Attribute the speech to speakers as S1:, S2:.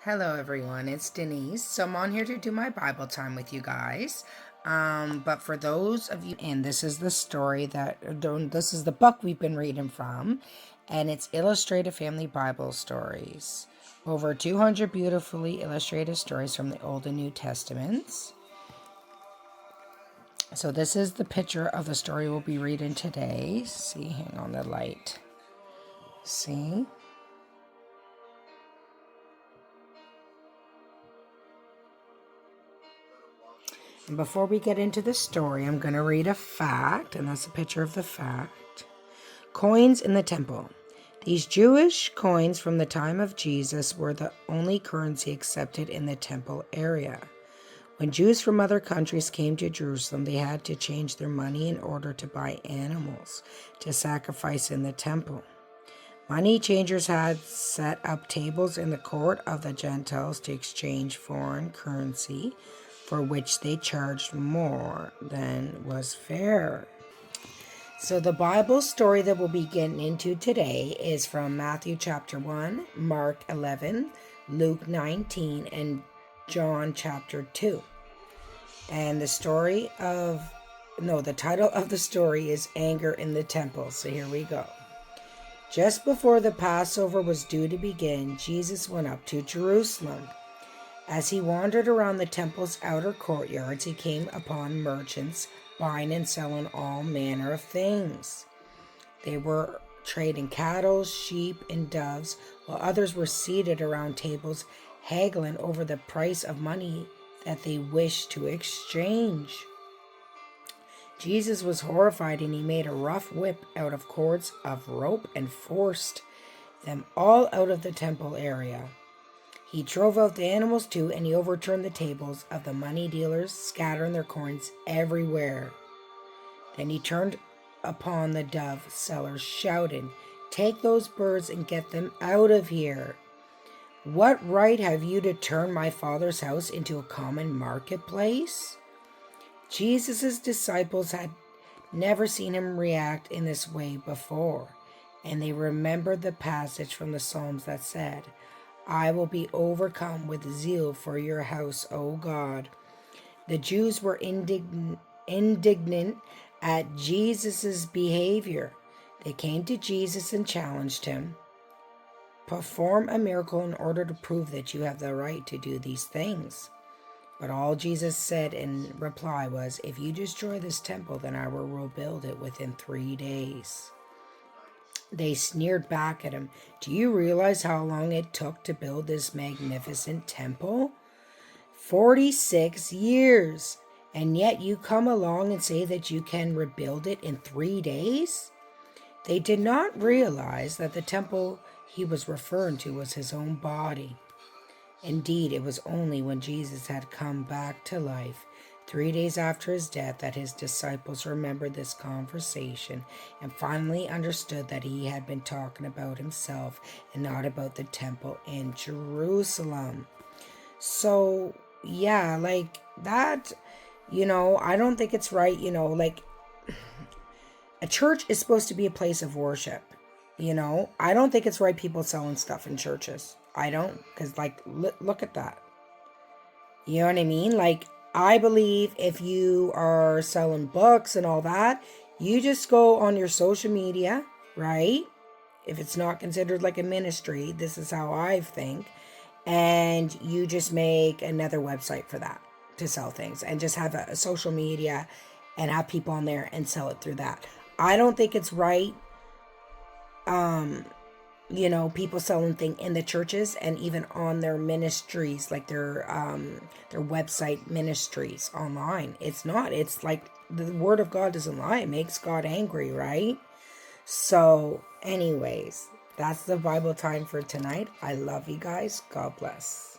S1: Hello everyone, it's Denise. So I'm on here to do my Bible time with you guys. But for those of you, and this is the story this is the book we've been reading from, and it's Illustrated Family Bible Stories. Over 200 beautifully illustrated stories from the Old and New Testaments. So this is the picture of the story we'll be reading today. See, hang on the light. See? And before we get into the story, I'm going to read a fact, and that's a picture of the fact. Coins in the temple. These Jewish coins from the time of Jesus were the only currency accepted in the temple area. When Jews from other countries came to Jerusalem, they had to change their money in order to buy animals to sacrifice in the temple. Money changers had set up tables in the court of the Gentiles to exchange foreign currency, for which they charged more than was fair. So the Bible story that we'll be getting into today is from Matthew chapter 1, Mark 11, Luke 19, and John chapter 2. And the title of the story is Anger in the Temple. So here we go. Just before the Passover was due to begin, Jesus went up to Jerusalem. As he wandered around the temple's outer courtyards, he came upon merchants buying and selling all manner of things. They were trading cattle, sheep, and doves, while others were seated around tables, haggling over the price of money that they wished to exchange. Jesus was horrified, and he made a rough whip out of cords of rope and forced them all out of the temple area. He drove out the animals too, and he overturned the tables of the money dealers, scattering their coins everywhere. Then he turned upon the dove sellers, shouting, "Take those birds and get them out of here. What right have you to turn my Father's house into a common marketplace?" Jesus' disciples had never seen him react in this way before, and they remembered the passage from the Psalms that said, "I will be overcome with zeal for your house, O God." The Jews were indignant at Jesus' behavior. They came to Jesus and challenged him. "Perform a miracle in order to prove that you have the right to do these things." But all Jesus said in reply was, "If you destroy this temple, then I will rebuild it within 3 days." They sneered back at him. "Do you realize how long it took to build this magnificent temple? 46 years. And yet you come along and say that you can rebuild it in 3 days? They did not realize that the temple he was referring to was his own body. Indeed, it was only when Jesus had come back to life 3 days after his death that his disciples remembered this conversation and finally understood that he had been talking about himself and not about the temple in Jerusalem. So, yeah, like that, I don't think it's right, a church is supposed to be a place of worship, I don't think it's right people selling stuff in churches. I don't, because, look at that. You know what I mean? I believe if you are selling books and all that, you just go on your social media, right? If it's not considered like a ministry, this is how I think. And you just make another website for that to sell things and just have a social media and have people on there and sell it through that. I don't think it's right. People selling things in the churches and even on their ministries, like their website ministries online. It's not. It's like the word of God doesn't lie. It makes God angry, right? So, anyways, that's the Bible time for tonight. I love you guys. God bless.